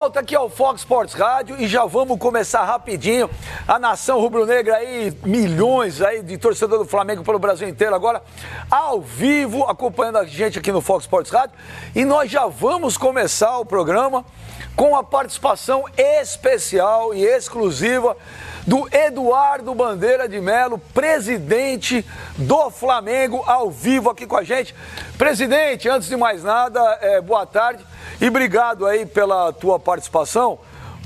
Volta aqui ao Fox Sports Rádio e já vamos começar rapidinho. A nação rubro-negra aí, milhões aí de torcedor do Flamengo pelo Brasil inteiro agora, ao vivo, acompanhando a gente aqui no Fox Sports Rádio. E nós já vamos começar o programa com a participação especial e exclusiva do Eduardo Bandeira de Melo, presidente do Flamengo, ao vivo aqui com a gente. Presidente, antes de mais nada, boa tarde e obrigado aí pela tua participação,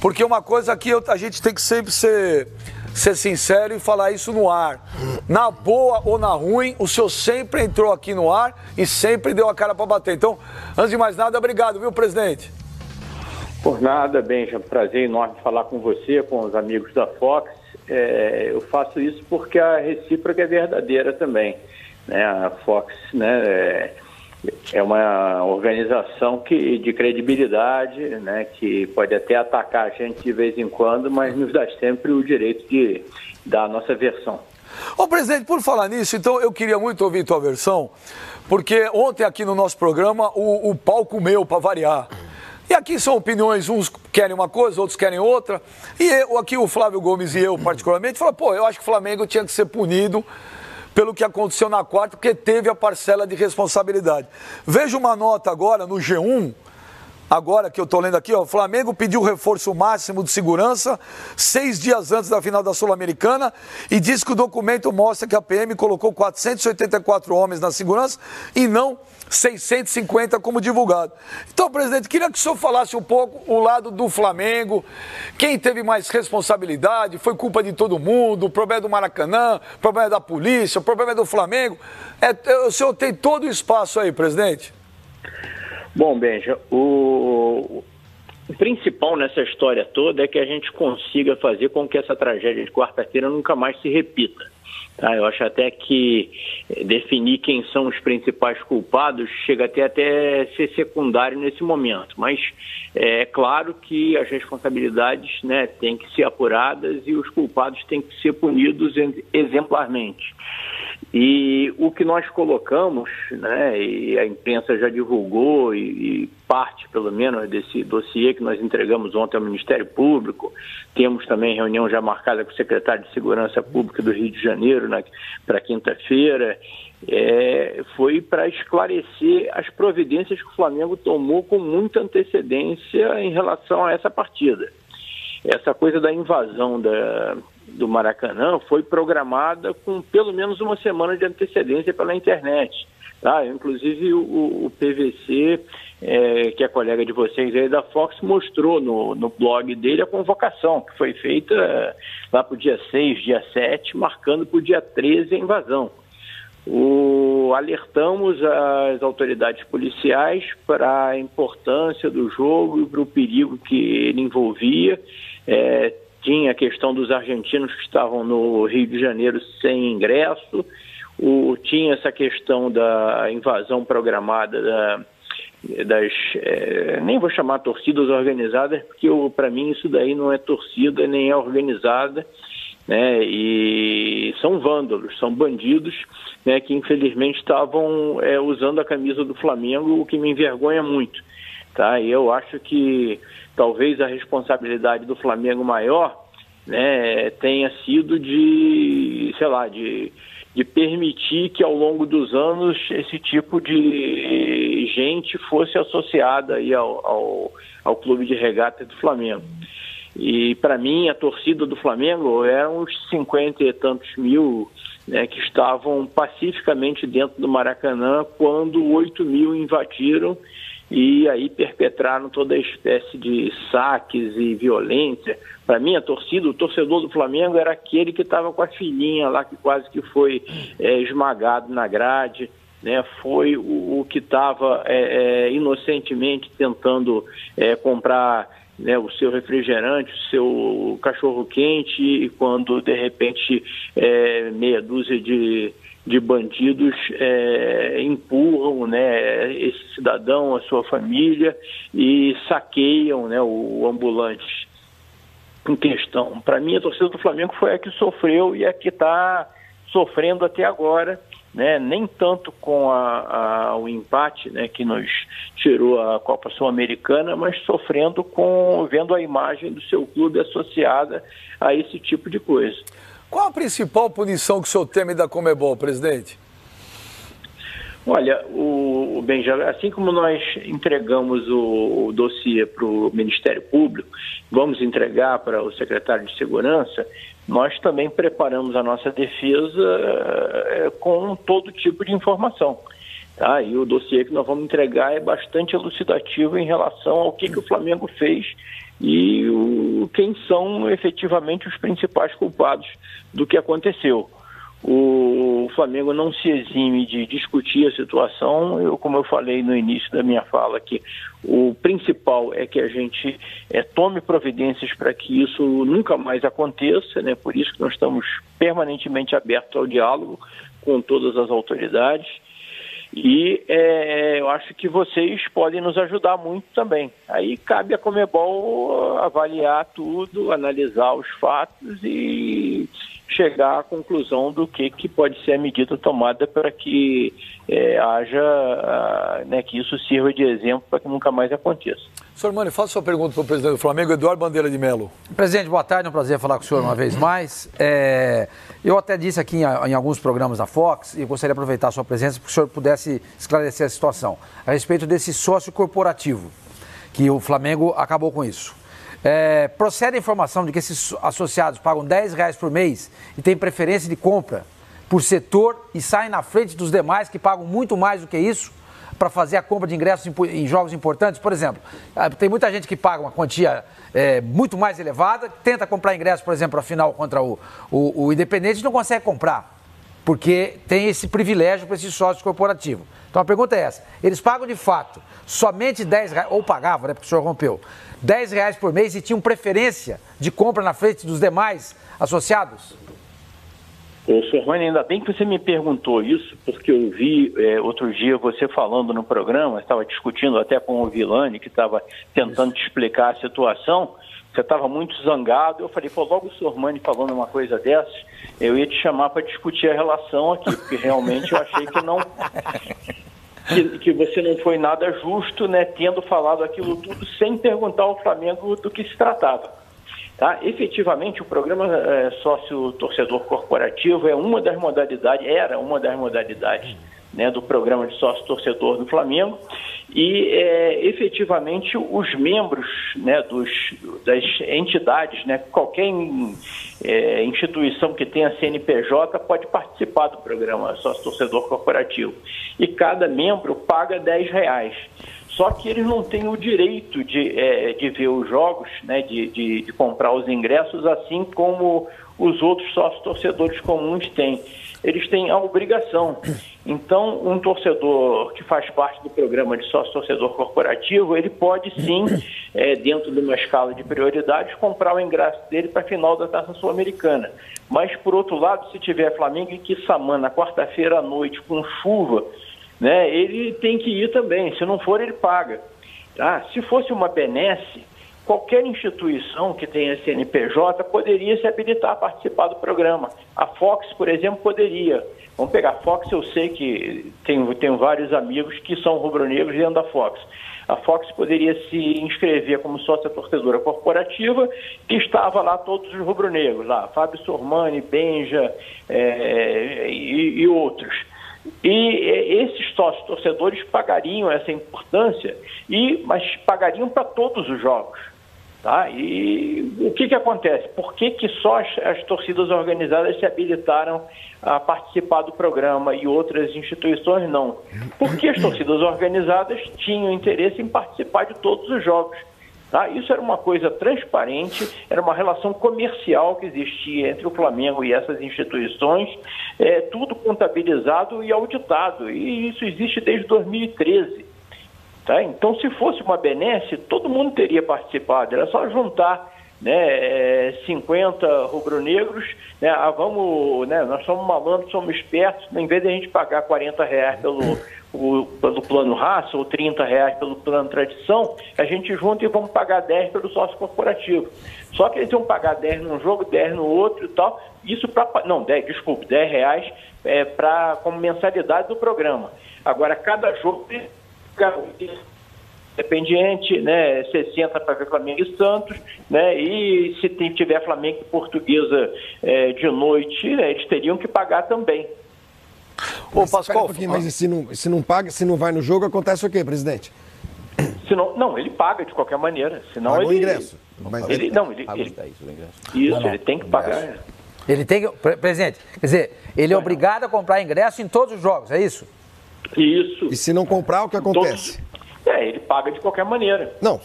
porque uma coisa aqui a gente tem que sempre ser sincero e falar isso no ar. Na boa ou na ruim, o senhor sempre entrou aqui no ar e sempre deu a cara para bater. Então, antes de mais nada, obrigado, viu, presidente? Por nada, Benja, prazer enorme falar com você, com os amigos da Fox. Eu faço isso porque a recíproca é verdadeira também, né? A Fox, né, é uma organização de credibilidade, né, que pode até atacar a gente de vez em quando, mas nos dá sempre o direito de dar a nossa versão. Ô, presidente, por falar nisso, então eu queria muito ouvir tua versão, porque ontem aqui no nosso programa o pau comeu para variar. E aqui são opiniões, uns querem uma coisa, outros querem outra. E aqui o Flávio Gomes e eu, particularmente, falam, eu acho que o Flamengo tinha que ser punido pelo que aconteceu na quarta, porque teve a parcela de responsabilidade. Veja uma nota agora no G1, agora que eu estou lendo aqui, o Flamengo pediu reforço máximo de segurança 6 dias antes da final da Sul-Americana e diz que o documento mostra que a PM colocou 484 homens na segurança e não 650 como divulgado. Então, presidente, queria que o senhor falasse um pouco o lado do Flamengo, quem teve mais responsabilidade, foi culpa de todo mundo, o problema é do Maracanã, o problema é da polícia, o problema é do Flamengo. O senhor tem todo o espaço aí, presidente. Bom, Benja, o principal nessa história toda é que a gente consiga fazer com que essa tragédia de quarta-feira nunca mais se repita. Tá? Eu acho até que definir quem são os principais culpados chega até a ser secundário nesse momento, mas é claro que as responsabilidades, né, têm que ser apuradas e os culpados têm que ser punidos exemplarmente. E o que nós colocamos, né, e a imprensa já divulgou e parte, pelo menos, desse dossiê que nós entregamos ontem ao Ministério Público, temos também reunião já marcada com o secretário de Segurança Pública do Rio de Janeiro para quinta-feira, foi para esclarecer as providências que o Flamengo tomou com muita antecedência em relação a essa partida. Essa coisa da invasão do Maracanã foi programada com pelo menos uma semana de antecedência pela internet. Tá? Inclusive o PVC, que é colega de vocês aí da Fox, mostrou no blog dele a convocação, que foi feita lá para o dia 6, dia 7, marcando para o dia 13 a invasão. Alertamos as autoridades policiais para a importância do jogo e para o perigo que ele envolvia. Tinha a questão dos argentinos que estavam no Rio de Janeiro sem ingresso, tinha essa questão da invasão programada nem vou chamar torcidas organizadas, porque para mim isso daí não é torcida nem é organizada, né? E são vândalos, são bandidos, né, que infelizmente estavam usando a camisa do Flamengo, o que me envergonha muito. Tá? E eu acho que talvez a responsabilidade do Flamengo maior, né, tenha sido de permitir que ao longo dos anos esse tipo de gente fosse associada aí ao clube de regata do Flamengo. E para mim a torcida do Flamengo eram uns 50 e tantos mil, né, que estavam pacificamente dentro do Maracanã quando 8 mil invadiram e aí perpetraram toda a espécie de saques e violência. Para mim, a torcida, o torcedor do Flamengo era aquele que estava com a filhinha lá, que quase que foi esmagado na grade, né? Foi o que estava inocentemente tentando comprar, né, o seu refrigerante, o seu cachorro-quente, e quando, de repente, meia dúzia de bandidos empurram, né, esse cidadão, a sua família, e saqueiam, né, o ambulante em questão. Para mim, a torcida do Flamengo foi a que sofreu e a que está sofrendo até agora, né, nem tanto com o empate, né, que nos tirou a Copa Sul-Americana, mas sofrendo vendo a imagem do seu clube associada a esse tipo de coisa. Qual a principal punição que o senhor teme da Conmebol, presidente? Olha, Benja, assim como nós entregamos o dossiê para o Ministério Público, vamos entregar para o secretário de Segurança, nós também preparamos a nossa defesa com todo tipo de informação. Tá? E o dossiê que nós vamos entregar é bastante elucidativo em relação ao que o Flamengo fez e quem são efetivamente os principais culpados do que aconteceu. O Flamengo não se exime de discutir a situação. Como eu falei no início da minha fala aqui, o principal é que a gente tome providências para que isso nunca mais aconteça, né? Por isso que nós estamos permanentemente abertos ao diálogo com todas as autoridades. E eu acho que vocês podem nos ajudar muito também. Aí cabe a Conmebol avaliar tudo, analisar os fatos e chegar à conclusão do que pode ser a medida tomada para que haja, né, que isso sirva de exemplo para que nunca mais aconteça. Senhor Mani, faça sua pergunta para o presidente do Flamengo, Eduardo Bandeira de Mello. Presidente, boa tarde, é um prazer falar com o senhor uma vez mais. Eu até disse aqui em alguns programas da Fox, e eu gostaria de aproveitar a sua presença para que o senhor pudesse esclarecer a situação a respeito desse sócio corporativo, que o Flamengo acabou com isso. Procede a informação de que esses associados pagam R$10 por mês e têm preferência de compra por setor e saem na frente dos demais que pagam muito mais do que isso para fazer a compra de ingressos em jogos importantes. Por exemplo, tem muita gente que paga uma quantia muito mais elevada, tenta comprar ingresso, por exemplo, para a final contra o Independente e não consegue comprar, porque tem esse privilégio para esse sócio corporativo. Então a pergunta é essa: eles pagam de fato somente R$10, ou pagavam, né, porque o senhor rompeu, R$10 por mês e tinham preferência de compra na frente dos demais associados? Ô, Sormani, ainda bem que você me perguntou isso, porque eu vi outro dia você falando no programa, estava discutindo até com o Vilani, que estava tentando te explicar a situação. Você estava muito zangado. Eu falei, logo o Sormani falando uma coisa dessas, eu ia te chamar para discutir a relação aqui, porque realmente eu achei que não... Que você não foi nada justo, né, tendo falado aquilo tudo sem perguntar ao Flamengo do que se tratava. Tá? Efetivamente, o programa sócio-torcedor corporativo era uma das modalidades, né, do programa de sócio-torcedor do Flamengo, e efetivamente os membros, né, das entidades, né, qualquer instituição que tenha CNPJ pode participar do programa sócio-torcedor corporativo, e cada membro paga R$10. Só que eles não têm o direito de ver os jogos, né, de comprar os ingressos, assim como os outros sócios-torcedores comuns têm. Eles têm a obrigação. Então, um torcedor que faz parte do programa de sócio-torcedor corporativo, ele pode sim, dentro de uma escala de prioridades, comprar o ingresso dele para a final da Taça Sul-Americana. Mas, por outro lado, se tiver Flamengo e Quissamã na quarta-feira à noite com chuva, né, ele tem que ir também. Se não for, ele paga. Tá? Se fosse uma benesse, qualquer instituição que tenha CNPJ poderia se habilitar a participar do programa. A Fox, por exemplo, poderia. Vamos pegar a Fox, eu sei que tenho vários amigos que são rubro-negros dentro da Fox. A Fox poderia se inscrever como sócia torcedora corporativa, que estava lá todos os rubro-negros, lá, Fábio Sormani, Benja e outros. E esses sócios torcedores pagariam essa importância, mas pagariam para todos os jogos. Tá? E o que acontece? Por que só as torcidas organizadas se habilitaram a participar do programa e outras instituições não? Porque as torcidas organizadas tinham interesse em participar de todos os jogos. Tá? Isso era uma coisa transparente, era uma relação comercial que existia entre o Flamengo e essas instituições, tudo contabilizado e auditado, e isso existe desde 2013. Tá? Então, se fosse uma benesse, todo mundo teria participado, era só juntar né, 50 rubro-negros, né, vamos, né, nós somos malandros, somos espertos, em vez de a gente pagar R$40 pelo plano raça ou R$30 pelo plano tradição, a gente junta e vamos pagar 10 pelo sócio corporativo. Só que eles vão pagar 10 num jogo, 10 no outro e tal, isso R$10 como mensalidade do programa. Agora, cada jogo independiente, né, 60 para ver Flamengo e Santos, né, e se tiver Flamengo e Portuguesa de noite, né, eles teriam que pagar também. Ô, Pascoal, mas se não paga, se não vai no jogo, acontece o quê, presidente? Não, ele paga de qualquer maneira. Senão paga ele, o ingresso. Mas ele tem que pagar. Ele tem que, presidente, quer dizer, ele é obrigado a comprar ingresso em todos os jogos, é isso? Isso. E se não comprar, o que acontece? Ele paga de qualquer maneira. Não,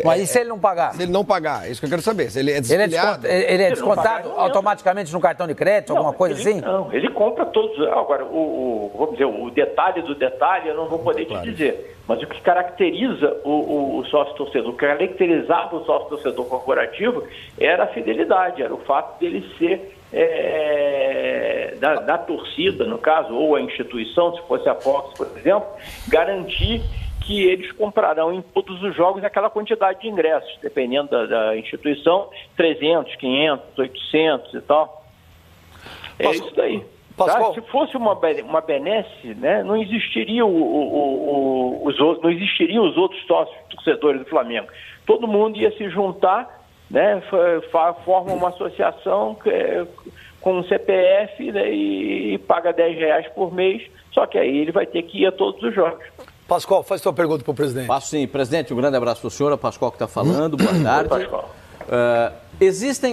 mas e se ele não pagar? Se ele não pagar, é isso que eu quero saber. Se ele é desfiliado... Ele é descontado automaticamente no cartão de crédito, alguma coisa assim? Não, ele compra todos. Agora, vamos dizer, o detalhe do detalhe eu não vou poder te dizer. Mas o que caracteriza o sócio-torcedor, o que caracterizava o sócio-torcedor corporativo era a fidelidade, era o fato dele ser da torcida, no caso, ou a instituição, se fosse a Fox, por exemplo, garantir que eles comprarão em todos os jogos aquela quantidade de ingressos, dependendo da instituição, 300, 500, 800 e tal. É isso daí. Tá? Se fosse uma benesse, né, não existiriam os outros sócios torcedores do Flamengo. Todo mundo ia se juntar, né, forma uma associação com um CPF, né, e paga R$10 por mês, só que aí ele vai ter que ir a todos os jogos. Pascoal, faz sua pergunta para o presidente. Passo sim. Presidente, um grande abraço para o senhor, a Pascoal que está falando, boa tarde. Pascoal.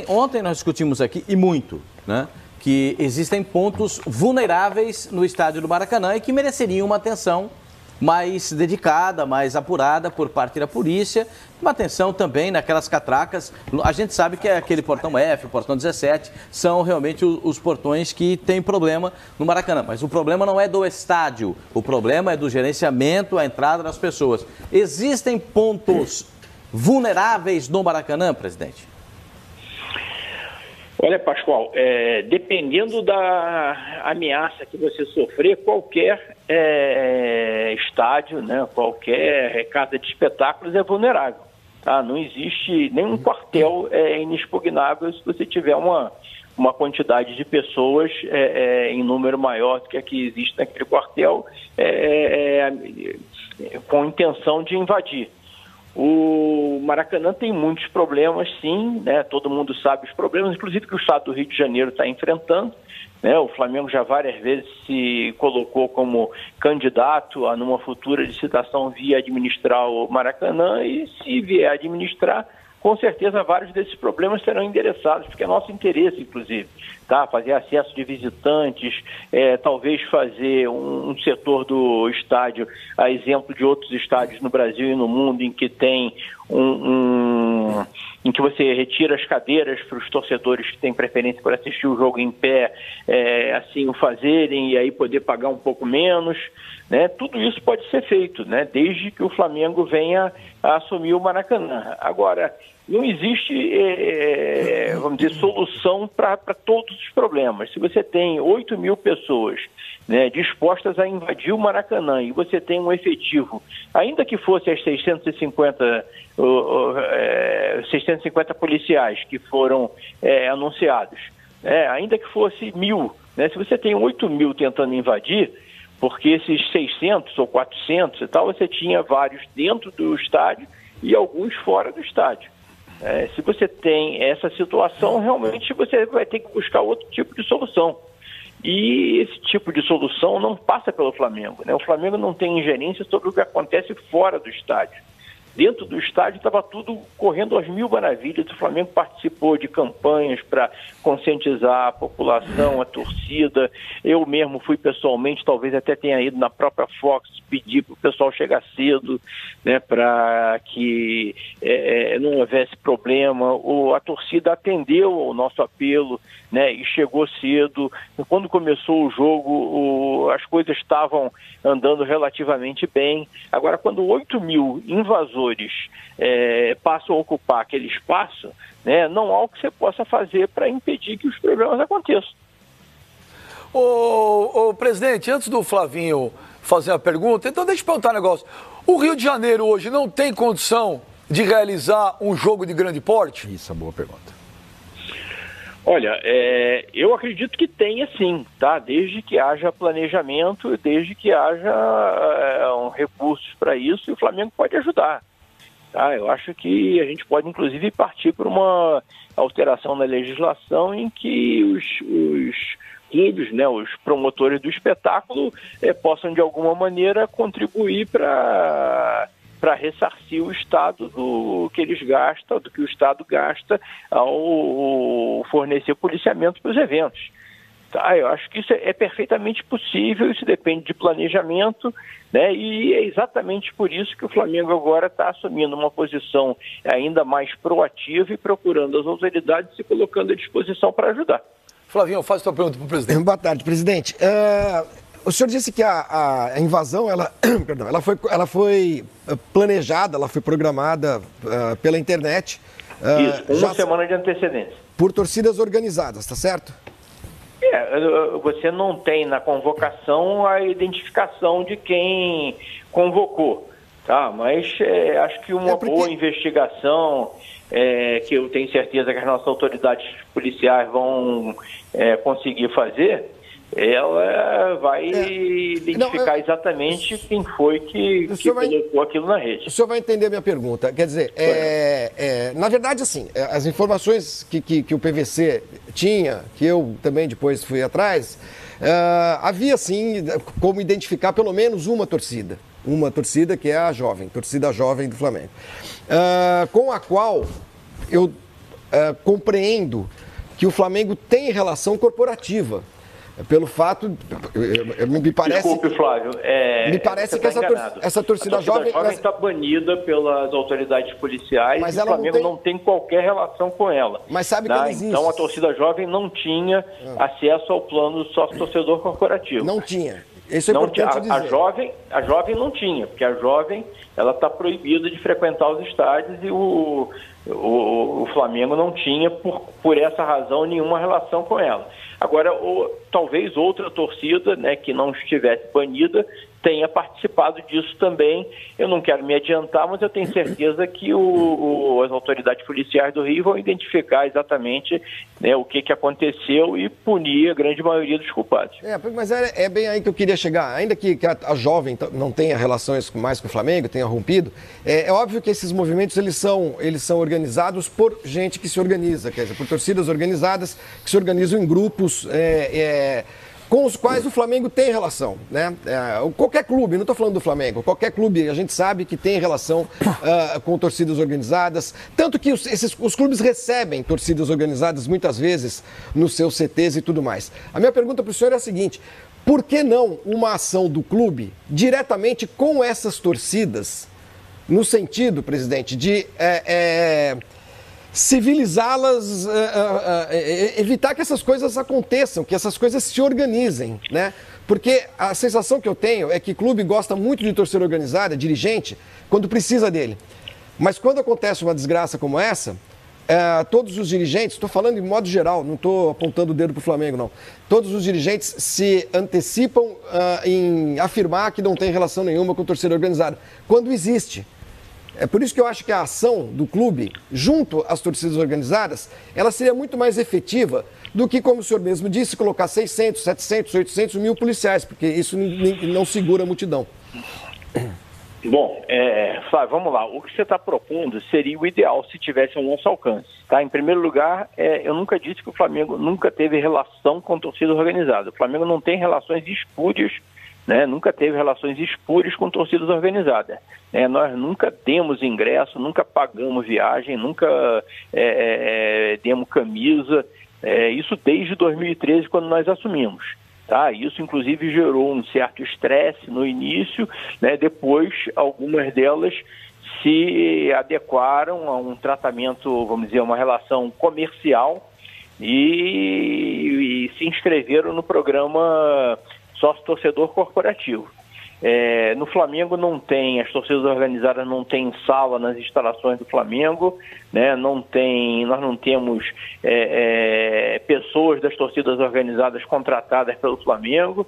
Ontem nós discutimos aqui, e muito, né, que existem pontos vulneráveis no estádio do Maracanã e que mereceriam uma atenção mais dedicada, mais apurada por parte da polícia, uma atenção também naquelas catracas. A gente sabe que aquele portão F, o portão 17, são realmente os portões que têm problema no Maracanã. Mas o problema não é do estádio, o problema é do gerenciamento, a entrada das pessoas. Existem pontos vulneráveis no Maracanã, presidente? Olha, Pascoal, dependendo da ameaça que você sofrer, qualquer estádio, né, qualquer casa de espetáculos é vulnerável. Tá? Não existe nenhum quartel inexpugnável se você tiver uma quantidade de pessoas em número maior do que a que existe naquele quartel com intenção de invadir. O Maracanã tem muitos problemas, sim, né? Todo mundo sabe os problemas, inclusive que o Estado do Rio de Janeiro está enfrentando, né? O Flamengo já várias vezes se colocou como candidato a numa futura licitação via administrar o Maracanã e se vier administrar, com certeza vários desses problemas serão endereçados, porque é nosso interesse, inclusive, tá? Fazer acesso de visitantes, talvez fazer um setor do estádio, a exemplo de outros estádios no Brasil e no mundo, em que tem em que você retira as cadeiras para os torcedores que têm preferência por assistir o jogo em pé, assim o fazerem e aí poder pagar um pouco menos, né? Tudo isso pode ser feito, né? Desde que o Flamengo venha a assumir o Maracanã. Agora, não existe, vamos dizer, solução para todos os problemas. Se você tem 8 mil pessoas, né, dispostas a invadir o Maracanã e você tem um efetivo, ainda que fosse as 650 policiais que foram anunciados, ainda que fosse 1.000, né, se você tem 8 mil tentando invadir, porque esses 600 ou 400 e tal, você tinha vários dentro do estádio e alguns fora do estádio. Se você tem essa situação, realmente você vai ter que buscar outro tipo de solução. E esse tipo de solução não passa pelo Flamengo, né? O Flamengo não tem ingerência sobre o que acontece fora do estádio. Dentro do estádio estava tudo correndo às mil maravilhas. O Flamengo participou de campanhas para conscientizar a população, a torcida. Eu mesmo fui pessoalmente, talvez até tenha ido na própria Fox, pedir para o pessoal chegar cedo, né, para que não houvesse problema. A torcida atendeu ao nosso apelo, né, e chegou cedo. Quando começou o jogo, as coisas estavam andando relativamente bem. Agora, quando 8 mil invasores jogadores passam a ocupar aquele espaço, né, não há o que você possa fazer para impedir que os problemas aconteçam. Ô, presidente, antes do Flavinho fazer a pergunta, então deixa eu perguntar um negócio. O Rio de Janeiro hoje não tem condição de realizar um jogo de grande porte? Isso é uma boa pergunta. Olha, eu acredito que tenha sim, tá? Desde que haja planejamento, desde que haja recursos para isso, e o Flamengo pode ajudar. Tá? Eu acho que a gente pode, inclusive, partir por uma alteração na legislação em que os clubes, né, os promotores do espetáculo, possam, de alguma maneira, contribuir para ressarcir o Estado do que eles gastam, do que o Estado gasta ao fornecer policiamento para os eventos. Tá? Eu acho que isso é perfeitamente possível, isso depende de planejamento, né? E é exatamente por isso que o Flamengo agora está assumindo uma posição ainda mais proativa e procurando as autoridades e se colocando à disposição para ajudar. Flavinho, faz sua pergunta para o presidente. Boa tarde, presidente. O senhor disse que a invasão, perdão, ela foi planejada, ela foi programada pela internet. Isso, uma semana de antecedência. Por torcidas organizadas, tá certo? Você não tem na convocação a identificação de quem convocou, tá? Mas acho que uma boa investigação, que eu tenho certeza que as nossas autoridades policiais vão conseguir fazer, ela vai identificar exatamente quem foi que colocou aquilo na rede. O senhor vai entender a minha pergunta. Quer dizer, na verdade, assim, as informações que o PVC tinha, que eu também depois fui atrás, havia, sim, como identificar pelo menos uma torcida que é a torcida jovem do Flamengo, com a qual eu compreendo que o Flamengo tem relação corporativa. Pelo fato, me parece... Desculpe, Flávio. Me parece que essa torcida jovem está banida pelas autoridades policiais, mas e o Flamengo não tem qualquer relação com ela. Mas sabe que ela existe. Então a torcida jovem não tinha acesso ao plano do sócio-torcedor corporativo. Não tinha. Isso é importante dizer. A jovem não tinha, porque a jovem ela está proibida de frequentar os estádios e o Flamengo não tinha, por essa razão, nenhuma relação com ela. Agora, talvez outra torcida, né, que não estivesse banida tenha participado disso também. Eu não quero me adiantar, mas eu tenho certeza que as autoridades policiais do Rio vão identificar exatamente, né, o que aconteceu e punir a grande maioria dos culpados. Mas é bem aí que eu queria chegar. Ainda que a jovem não tenha relações mais com o Flamengo, tenha rompido, é óbvio que esses movimentos eles são organizados por gente que se organiza, quer dizer, por torcidas organizadas que se organizam em grupos com os quais o Flamengo tem relação, né? Qualquer clube, não estou falando do Flamengo, qualquer clube a gente sabe que tem relação com torcidas organizadas, tanto que os clubes recebem torcidas organizadas muitas vezes nos seus CTs e tudo mais. A minha pergunta para o senhor é a seguinte: por que não uma ação do clube diretamente com essas torcidas, no sentido, presidente, de civilizá-las, evitar que essas coisas aconteçam, que essas coisas se organizem, né? Porque a sensação que eu tenho é que clube gosta muito de torcida organizada, dirigente, quando precisa dele. Mas quando acontece uma desgraça como essa, todos os dirigentes, estou falando em modo geral, não estou apontando o dedo para o Flamengo, não. Todos os dirigentes se antecipam em afirmar que não tem relação nenhuma com torcida organizada, quando existe. É por isso que eu acho que a ação do clube, junto às torcidas organizadas, ela seria muito mais efetiva do que, como o senhor mesmo disse, colocar 600, 700, 800 mil policiais, porque isso não segura a multidão. Bom, Flávio, vamos lá. O que você está propondo seria o ideal se tivesse ao nosso alcance. Tá? Em primeiro lugar, eu nunca disse que o Flamengo nunca teve relação com torcida organizada. O Flamengo não tem relações espúrias, né? Nunca teve relações espúrias com torcidas organizadas. Nós nunca demos ingresso, nunca pagamos viagem, nunca demos camisa, isso desde 2013, quando nós assumimos. Tá? Isso, inclusive, gerou um certo estresse no início, né? Depois, algumas delas se adequaram a um tratamento, vamos dizer, uma relação comercial e se inscreveram no programa sócio-torcedor corporativo. No Flamengo não tem, as torcidas organizadas não têm sala nas instalações do Flamengo, né? Nós não temos pessoas das torcidas organizadas contratadas pelo Flamengo,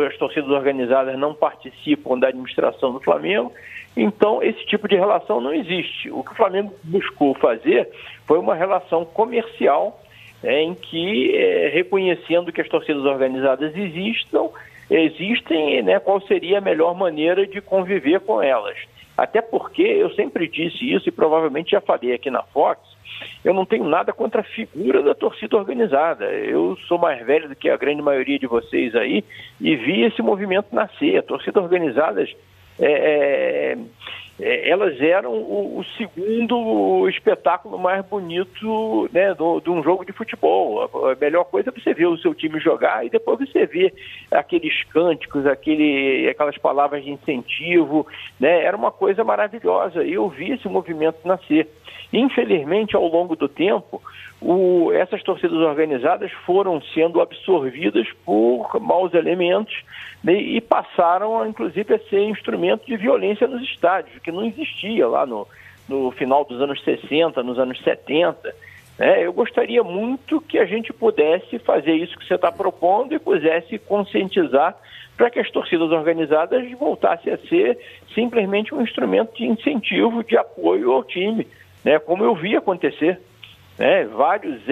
as torcidas organizadas não participam da administração do Flamengo, então esse tipo de relação não existe. O que o Flamengo buscou fazer foi uma relação comercial, em que, reconhecendo que as torcidas organizadas existem, né, qual seria a melhor maneira de conviver com elas. Até porque, eu sempre disse isso e provavelmente já falei aqui na Fox, eu não tenho nada contra a figura da torcida organizada. Eu sou mais velho do que a grande maioria de vocês aí e vi esse movimento nascer. A torcida organizada, elas eram o segundo espetáculo mais bonito, né, de um jogo de futebol. A melhor coisa é você ver o seu time jogar e depois você ver aqueles cânticos, aquelas palavras de incentivo, né? Era uma coisa maravilhosa e eu vi esse movimento nascer. Infelizmente, ao longo do tempo, essas torcidas organizadas foram sendo absorvidas por maus elementos, né, e passaram, inclusive, a ser instrumento de violência nos estádios, que não existia lá no final dos anos 60, nos anos 70. Eu gostaria muito que a gente pudesse fazer isso que você está propondo e pudesse conscientizar para que as torcidas organizadas voltassem a ser simplesmente um instrumento de incentivo, de apoio ao time, né, como eu vi acontecer. Vários